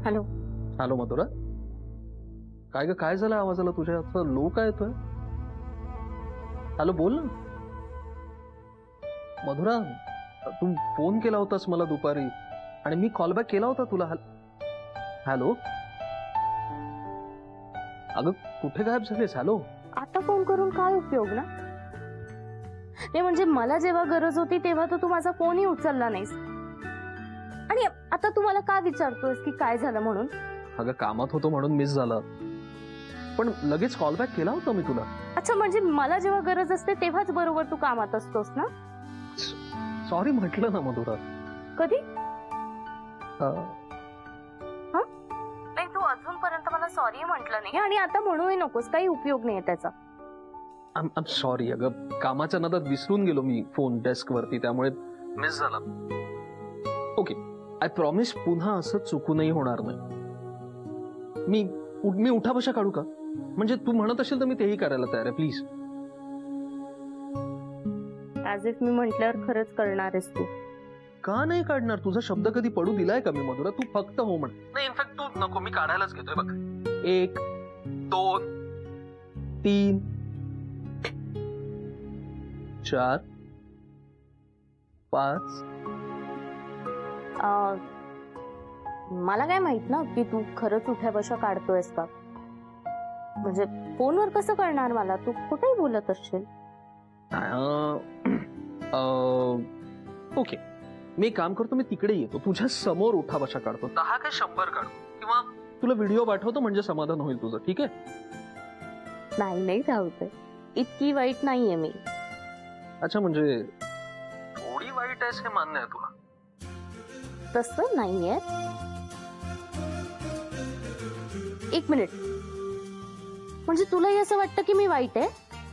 Hello hello Madhura, काय ग, काय झालं आवाजाला तुझ्या? असं लो काय येतोय? हॅलो बोल ना मधुरा. तू फोन केला होतास मला दुपारी आणि मी कॉल बॅक केला होता तुला. हॅलो, अगं कुठे गायब झालीस? हॅलो, आता फोन करून काय उपयोग ना? ते म्हणजे मला जेव्हा गरज होती तेव्हा तर तू माझा फोनही उचलला नाहीस, आणि आता तू मला का विचारतोयस की काय झालं म्हणून? अगं कामात होतो म्हणून मिस झालं, पण लगेच कॉल बॅक केला होता मी तुला. अच्छा, म्हणजे मला जेव्हा गरज असते तेव्हाच बरोबर तू कामात असतोस ना? सॉरी म्हटलं ना मधुरा. कधी? नाही, तू अजूनपर्यंत मला सॉरी म्हटलं नाही आणि आता म्हणूही नकोस, काही उपयोग नाहीये त्याचा. I sorry. अगं कामाच्या नादात विसरून गेलो मी फोन डेस्क वरती, त्यामुळे मिस झाला. ओके, आय प्रॉमिस पुन्हा असं चुकूनही होणार नाही. मी उठाबशा काढू का? म्हणजे तू म्हणत असेल तर मी तेही करायला तयार आहे, प्लीज. ऍज इफ मी म्हटल्यावर खरंच करणार आहेस तू? का नाही काढणार? तुझा शब्द कधी पडू दिलाय का मी मधुरा? तू फक्त हो म्हण. नाही, इनफॅक्ट तू नको, मी काढायलाच घेतोय बघ. 1 2 3 4 5. मला काय माहित ना की तू खरंच उठ्याबशा काढतोयस का? म्हणजे फोनवर कसं कळणार मला? तू कुठेही बोलत असशील. ओके, मी काम करतो, मी तिकडे येतो, तुझ्या समोर उठाबशा काढतो. 10 काय 100 काढतो, किंवा तुला व्हिडिओ पाठवतो म्हणजे समाधान होईल तुझं. ठीक आहे? नाही धावते, इतकी वाईट नाहीये मी. अच्छा, म्हणजे थोडी वाईट आहेस हे मान्य आहे तुला? तसं नाहीये. एक मिनिट, म्हणजे तुलाही असं वाटतं की मी वाईट आहे?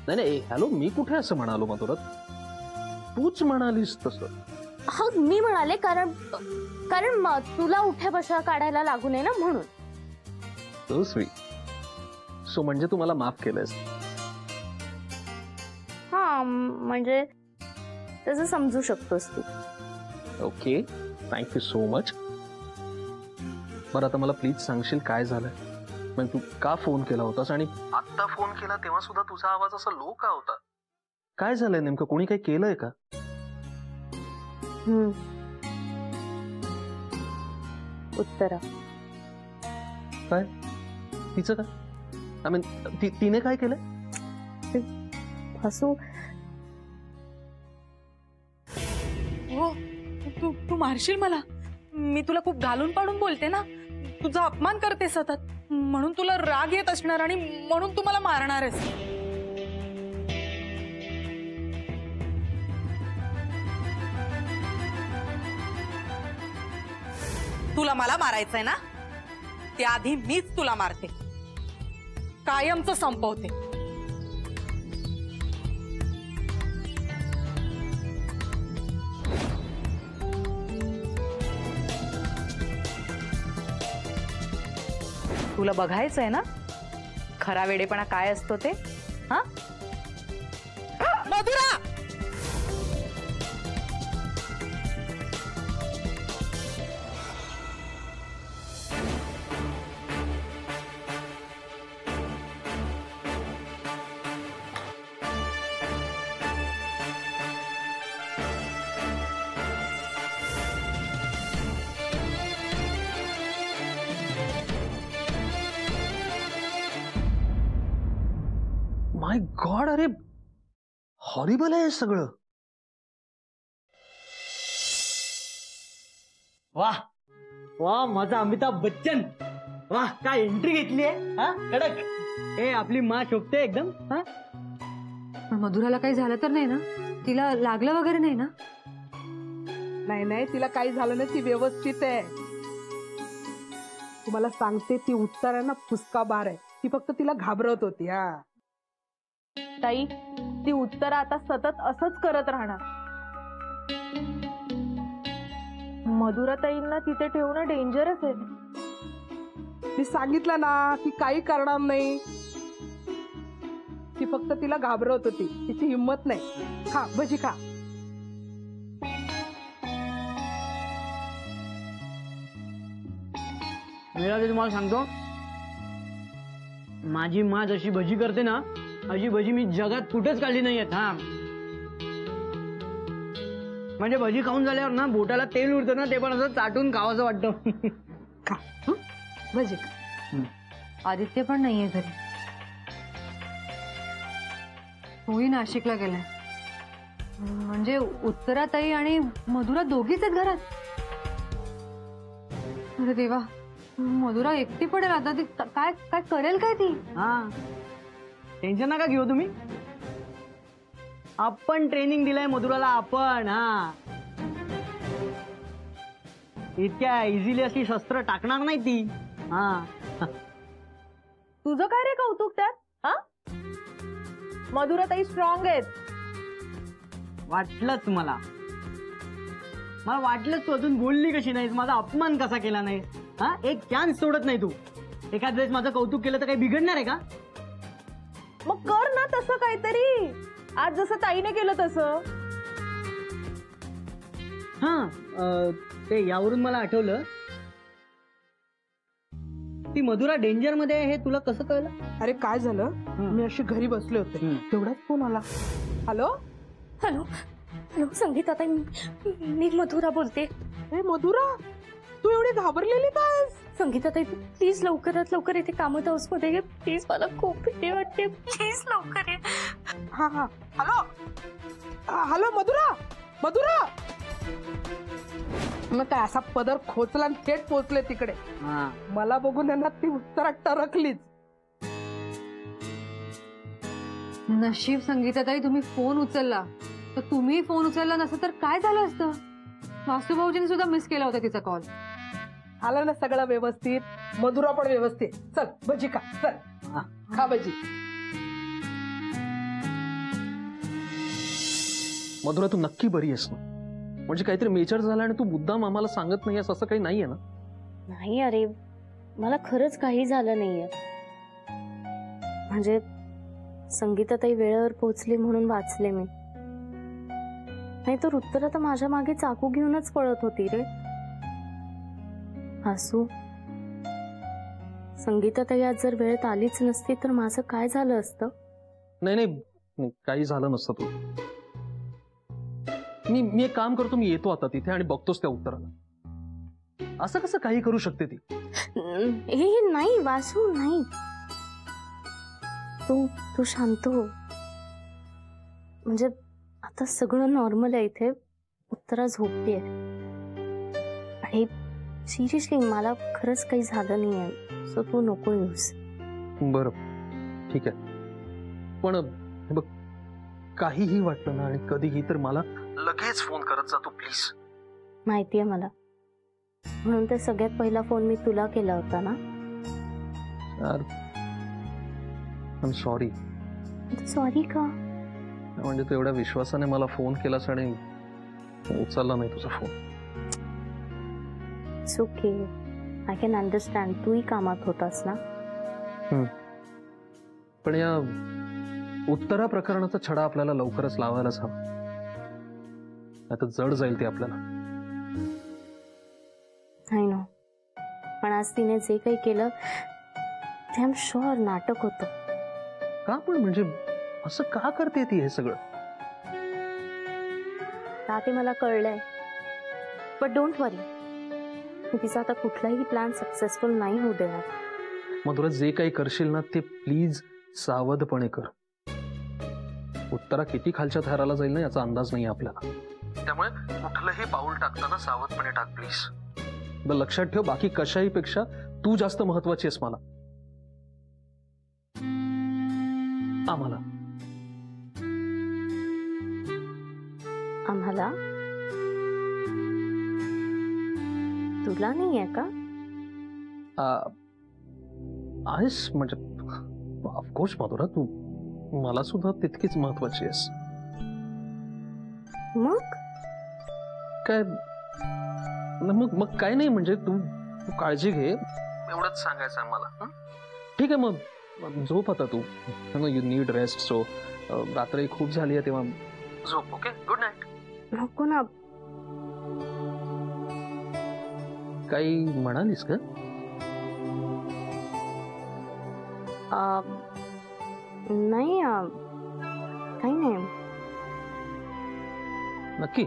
नाही नाही, हॅलो, मी कुठे असं म्हणालो मधुरा? तूच म्हणालीस तसं. हा, मी म्हणाले कारण तुला उठ्याबशा काढायला लागू नये ना, म्हणून. So sweet. सो म्हणजे तू मला माफ केलंस? हा, म्हणजे तसं समजू शकतोस तू. Okay, thank you so much. बरं, आता मला प्लीज सांगशील काय झालं? म्हणजे तू का फोन केला होतास, आणि आता फोन केला तेव्हा सुद्धा तुझा आवाज असा लो का होता? काय झालंय नेमकं? कोणी काही केलंय का? उत्तरा. काय? तिचं काय? आय मीन तिने काय केलंय? हसू. हो, तू मारशील मला? मी तुला खूप घालून पाडून बोलते ना, तुझा अपमान करते सतत, म्हणून तुला राग येत असणार आणि म्हणून तू मला मारणार आहेस. तुला मला मारायचंय ना? त्याआधी मीच तुला मारते, कायमचं संपवते. तुला बघायचंय ना खरा वेडेपणा काय असतो ते? हा मधुरा, माय गॉड, अरे हॉरिबल आहे सगळं. वाह वाह, माझा अमिताभ बच्चन. वाह, काय एंट्री घेतली आहे. कडक. हे आपली माँ शोभते एकदम. पण मधुराला काही झालं तर नाही ना? तिला लागलं वगैरे नाही ना? नाही नाही, तिला काही झालं नाही, ती व्यवस्थित आहे. तुम्हाला सांगते, ती उत्तरा ना फुसका बार आहे. ती फक्त तिला घाबरत होती. हा ताई, ती उत्तरा आता सतत असंच करत राहणार. मधुराताईंना तिथे ठेवणं डेंजरस आहे. मी सांगितलं ना, ती काही करणार नाही. ती फक्त तिला घाबरत होती, तिची हिंमत नाही. खा भजी खा. मेला ते तुम्हाला सांगतो, माझी मा जशी भजी करते ना, अशी भजी मी जगात कुठेच काढली नाहीयेत. हा, म्हणजे भजी खाऊन झाल्यावर ना बोटाला तेल उडतं ना, ते पण असं चाटून खावंसं वाटतं. खा हं? भजी खा. आदित्य पण नाहीये घरी, तोही नाशिकला गेलाय. म्हणजे उत्तराताई आणि मधुरा दोघीच आहेत घरात. अरे देवा, मधुरा एकटी पडेल आता. ती काय काय करेल काय ती? हा, टेन्शन नका घेऊ तुम्ही. आपण ट्रेनिंग दिलंय मधुराला, आपण. हा, इतक्या इझिली अशी शस्त्र टाकणार नाही ती. हा, तुझं काय रे कौतुक त्यात? हा, मधुराताई स्ट्रॉंग आहेत. वाटलंच मला वाटलंच. तू अजून बोलली कशी नाहीस, माझा अपमान कसा केला नाही. हा, एक चान्स सोडत नाही तू. एखाद वेळेस माझं कौतुक केलं तर काही बिघडणार आहे का? मग कर ना तसं काहीतरी, आज जसं ताईने केलं तसं. हा, ते यावरून मला आठवलं, ती मधुरा डेंजर मध्ये आहे हे तुला कसं कळलं? अरे काय झालं, मी अशी घरी बसले होते, तेवढाच फोन आला. हॅलो हॅलो हॅलो संगीताताई, मी मधुरा बोलते. हे मधुरा, तू एवढी घाबरलेली काय? संगीताताई प्लीज लवकरात लवकर इथे कामत हाऊस मध्ये ये प्लीज, मला खूप भीती वाटते. प्लीज लवकर ये. हा हा, हॅलो हॅलो मधुरा, मधुरा. मग काय असा पदर खोचला आणि थेट पोचले तिकडे. हा, मला बघून यांना ती उत्तरात टरकलीच. नशीब संगीताताई तुम्ही फोन उचलला, तर तुम्ही फोन उचलला नसता तर काय झालं असतं? वासुभाऊजींनी सुद्धा मिस केला होता तिचा कॉल. आलं ना सगळं व्यवस्थित, मधुरा पण व्यवस्थित. चल भजी खा, चल खा भजी. मधुरा, तू नक्की बरी आहेस ना? म्हणजे काहीतरी मेजर झालं आणि तू मुद्दाम आम्हाला सांगत नाहीयेस असं काही नाहीये ना? नाही अरे, मला खरंच काही झालं नाहीये. म्हणजे संगीताताई वेळेवर पोहोचली म्हणून वाचले मी, नाहीतर उत्तर तर माझ्या मागे चाकू घेऊनच पळत होती रे. आसू, संगीताताई आज जर वेळेत आलीच नसती तर माझं काय झालं असतं? नाही नाही, काही झालं नसतं. तू मी एक काम करतो, मी येतो आता तिथे आणि बघतोस त्या उत्तराला. असं कसं काही करू शकते ती? हे नाही वासू, नाही. तू शांत हो. म्हणजे आता सगळं नॉर्मल आहे इथे. उत्तरा झोपतीये आणि सिरियसली मला खरंच काही झालं नाहीये, सो तू नको येऊस. बरं ठीक आहे, पण बघ, काहीही वाटलं ना आणि कधीही तर मला लगेच फोन करत जा तू प्लीज. माहितीये मला, म्हणून तर सगळ्यात पहिला फोन मी तुला केला होता ना. यार, आय एम सॉरी. सॉरी का? म्हणजे तू एवढ्या विश्वासाने मला फोन केलास आणि उचलला नाही तुझा phone. It's okay, I can understand. तूही कामात होतास ना. पण या उत्तरा प्रकरणाचा छडा आपल्याला लवकरच लावायलाच हवा, आता जड जाईल ते आपल्याला. आय नो, पण आज तिने जे काही केलं ते आय एम शुअर नाटक होतं. का पण, म्हणजे असं का करते ती हे सगळं? का ते मला कळलंय, बट डोंट वरी, मी तिचा आता कुठलाही प्लॅन सक्सेसफुल नाही होऊ देणार. मधुरा, जे काही करशील ना ते प्लीज सावधपणे कर. उत्तरा किती खालच्या थराला जाईल ना याचा अंदाज नाही आपल्याला, त्यामुळे कुठलंही पाऊल टाकताना सावधपणे टाक प्लीज. लक्षात ठेव, बाकी कशाही पेक्षा तू जास्त महत्वाची आहेस मला, आम्हाला. आम्हाला? तुला नाही आहे का? आहेस म्हणजे ऑफकोर्स मधुरा, तू मला सुद्धा तितकीच महत्वाची आहेस. मग काय मग काय नाही, म्हणजे तू काळजी घे एवढंच सांगायचं आहे मला. ठीक आहे, मग झोप आता तू. यू नीड रेस्ट, सो रात्री खूप झाली आहे तेव्हा झोप. Okay, good night. नको ना. काही म्हणालीस का? नाही काही नाही. नक्की?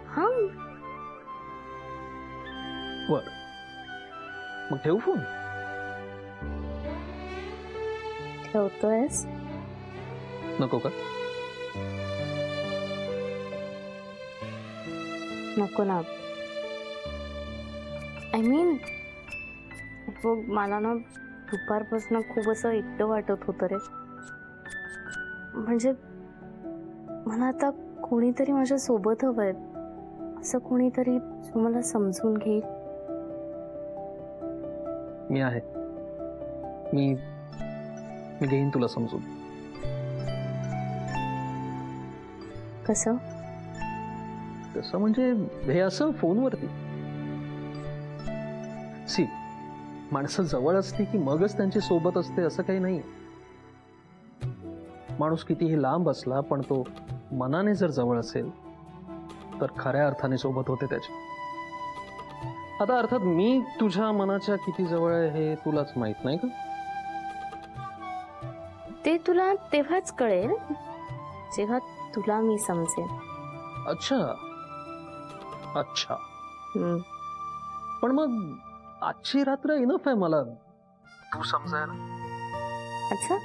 हा बर, मग ठेवू फोन? ठेवतोयस? नको का? नको ना. आय मीन बघ, मला ना दुपारपासून खूप असं एकटं वाटत होतं रे. म्हणजे मला आता कोणीतरी माझ्या सोबत हवंय, असं कोणीतरी जो मला समजून घेईल. मी आहे. मी घेईन तुला समजून. कसं? कसं म्हणजे हे असं फोनवरती. सी, माणसं जवळ असली की मगच त्यांची सोबत असते असं काही नाही. माणूस कितीही लांब असला पण तो मनाने जर जवळ असेल तर खऱ्या अर्थाने सोबत होते त्याची. आता अर्थात मी तुझ्या मनाच्या किती जवळ आहे हे तुलाच माहित नाही का? ते तुला तेव्हाच कळेल जेव्हा तुला मी समजेन. अच्छा अच्छा. हम्म. पण मग आजची रात्र इनफ आहे मला तू समजायला. अच्छा.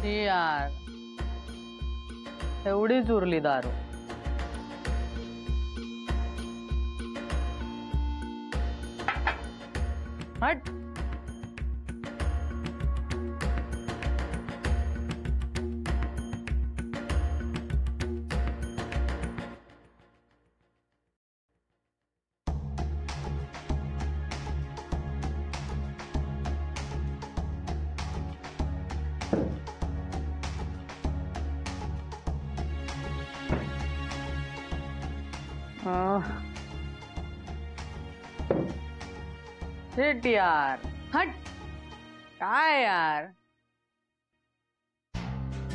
यार एवढीच उरली दारू. हट. शिट यार. हट. काय यार,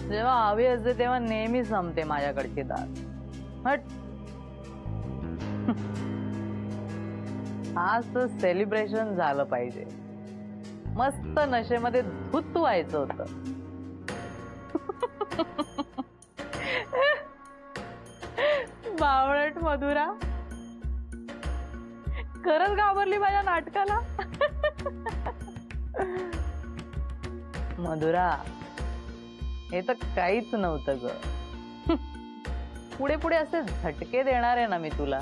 जेव्हा हवी असते तेव्हा नेहमी संपते माझ्याकडची दारू. हट. आज तर सेलिब्रेशन झालं पाहिजे. मस्त नशेमध्ये धूत व्हायचं होतं. बावळट मधुरा खरंच घाबरली माझ्या नाटकाला. मधुरा, हे तर काहीच नव्हतं ग. पुढे पुढे असे झटके देणार आहे ना मी तुला.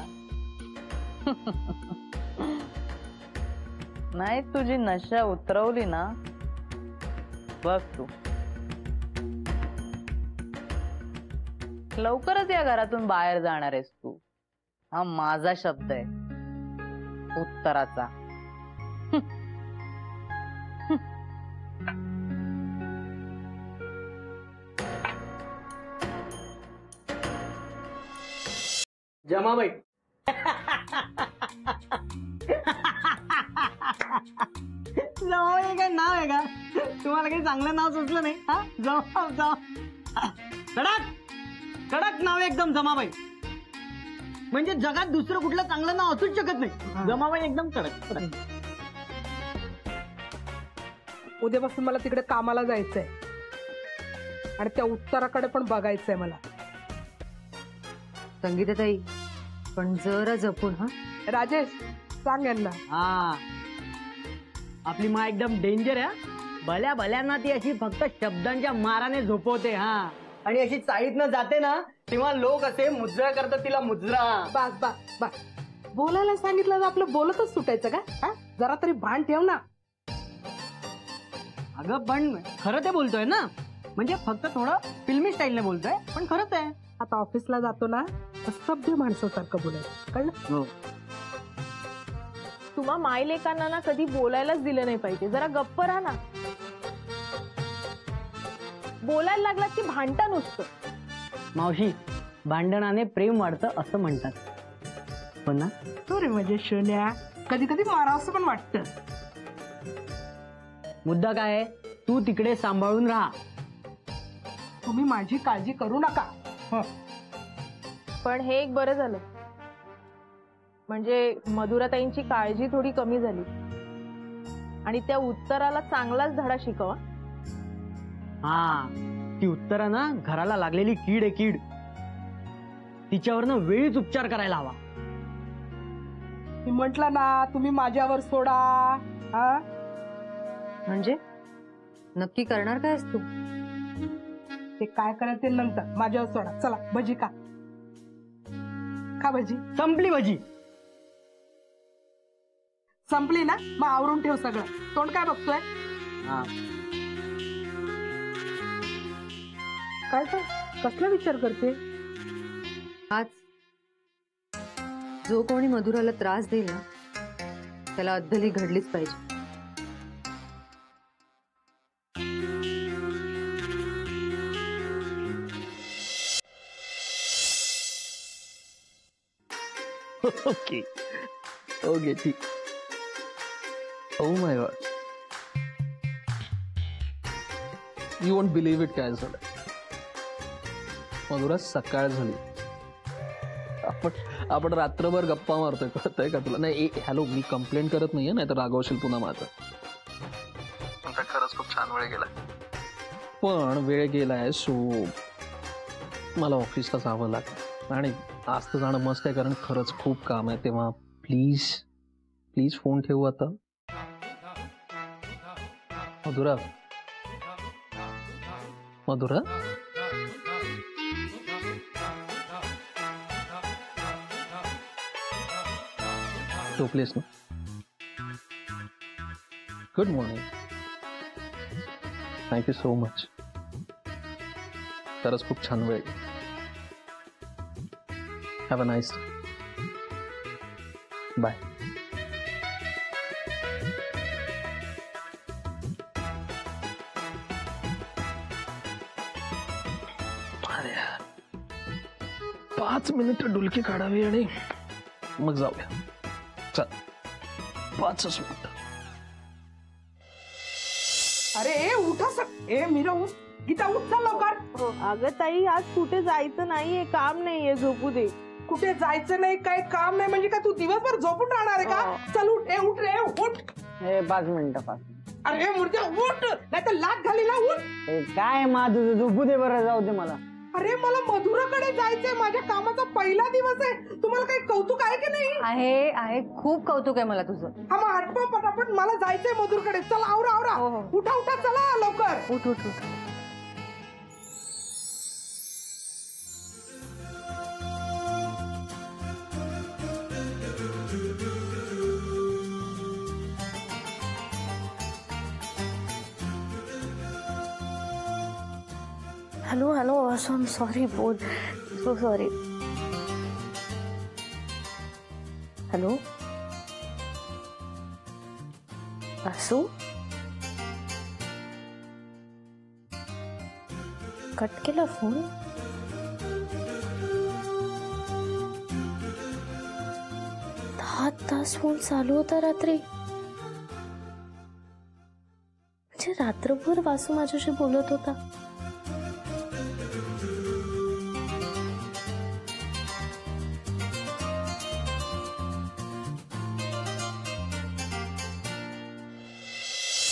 नाही तुझी नशा उतरवली ना, बघ तू. लवकरच या घरातून बाहेर जाणार आहेस तू. हा माझा शब्द आहे उत्तराचा. जमाबाई. जमाबाई काय नाव आहे का? तुम्हाला काही चांगलं नाव सुचलं नाही? हा, कडक कडक नाव आहे एकदम जमाबाई. म्हणजे जगात दुसरं कुठलं चांगलं नाव असूच शकत नाही. जमाबाई एकदम कडक. उद्यापासून मला तिकडे कामाला जायचंय आणि त्या उत्तराकडे पण बघायचंय मला. संगीताताई पण जरा जपून हा. राजेश सांग यांना. हा आपली मा एकदम डेंजर आहे. भल्या भल्यांना ती अशी फक्त शब्दांच्या माराने झोपवते. हा आणि अशी चाळीतनं जाते ना तेव्हा लोक असे मुजरा करतात तिला मुजरा. बस बस बस बोलायला सांगितलं तर आपलं बोलतच सुटायचं का? हा जरा तरी भान ठेव ना. अगं पण खरं ते बोलतोय ना, म्हणजे फक्त थोडं फिल्मी स्टाईलने बोलतोय पण खरंच आहे. आता ऑफिसला जातो ना तर सभ्य माणसासारखं बोलायचं कळलं. हो. तुम्हा माय लेकांना ना कधी बोलायलाच दिलं नाही पाहिजे. जरा गप्प राहा ना. बोलायला लागलात की भांडता नुसतं. मावशी भांडणाने प्रेम वाढतं असं म्हणतात पण ना. तो रे म्हणजे शोन्या कधी कधी मारावंसं पण वाटतं. मुद्दा काय आहे, तू तिकडे सांभाळून राहा. तुम्ही माझी काळजी करू नका. हं. पण हे एक बरं झालं, म्हणजे मधुराताईंची काळजी थोडी कमी झाली आणि त्या उत्तराला चांगलाच धडा शिकवा. हा ती उत्तरा ना घराला लागलेली कीड आहे कीड. तिच्यावरनं वेळीच उपचार करायला हवा. मी म्हंटल ना तुम्ही माझ्यावर सोडा. हा म्हणजे नक्की करणार काय तू? ते काय करायचं ते नंतर माझ्यावर सोडा. चला भजी खा. खा भजी. संपली भजी. संपली ना मग आवरून ठेव सगळं. तोंड काय बघतोय? हा काय तर कसला विचार करते? आज जो कोणी मधुराला त्रास देईल ना त्याला अद्दली घडलीच पाहिजे. ओके ओके ठीक. Oh my God, you won't believe it. काय झालं मधुरा, सकाळ झाली. आपण रात्रभर गप्पा मारतोय, कळतंय का तुला? नाही हॅलो, मी कंप्लेंट करत नाहीये, नाही तर रागवशील पुन्हा माझं. आता खरंच खूप छान वेळ गेलाय. पण वेळ गेलाय सो मला ऑफिसला जावं लागेल आणि आज तर जाणं मस्त आहे कारण खरंच खूप काम आहे. तेव्हा प्लीज प्लीज फोन ठेवू आता. मधुरा मधुरा झोपलीस ना? Good morning. Thank you so much. खरंच खूप छान वेळ. Have a nice day. Bye. अरे 5 मिनिटं डुलकी काढावी आणि मग जाऊया. चल 5च मिनिटं. अरे उठा ए मीरा उठ. गीता उठ चल लवकर. अगं ताई आज कुठे जायचं नाहीये, काम नाहीये, झोपू दे. कुठे जायचं नाही, काय काम नाही म्हणजे काय तू दिवसभर झोपून राहणार आहे का? चल उठ. ए उठ रे उठ. 5 मिनिटं. अरे मुर्द्या उठ, नाही तर लात घाली ना. उठ. काय मा तुझं झोपू दे बरं, जाऊ दे मला. अरे मला मधुराकडे जायचंय, माझ्या कामाचा पहिला दिवस आहे. तुम्हाला काही कौतुक आहे की नाही? आहे आहे, खूप कौतुक आहे मला तुझं. हा मग हटपा पटापट, मला जायचंय मधुरकडे. चल आवरा आवरा. उठा उठा चला लवकर. उठ उठ उठ. हॅलो हॅलो असो, आय एम सॉरी. बोल. So sorry. हॅलो असू. कट केला फोन. दहा तास फोन चालू होता रात्री. म्हणजे रात्रभर वासू माझ्याशी बोलत होता.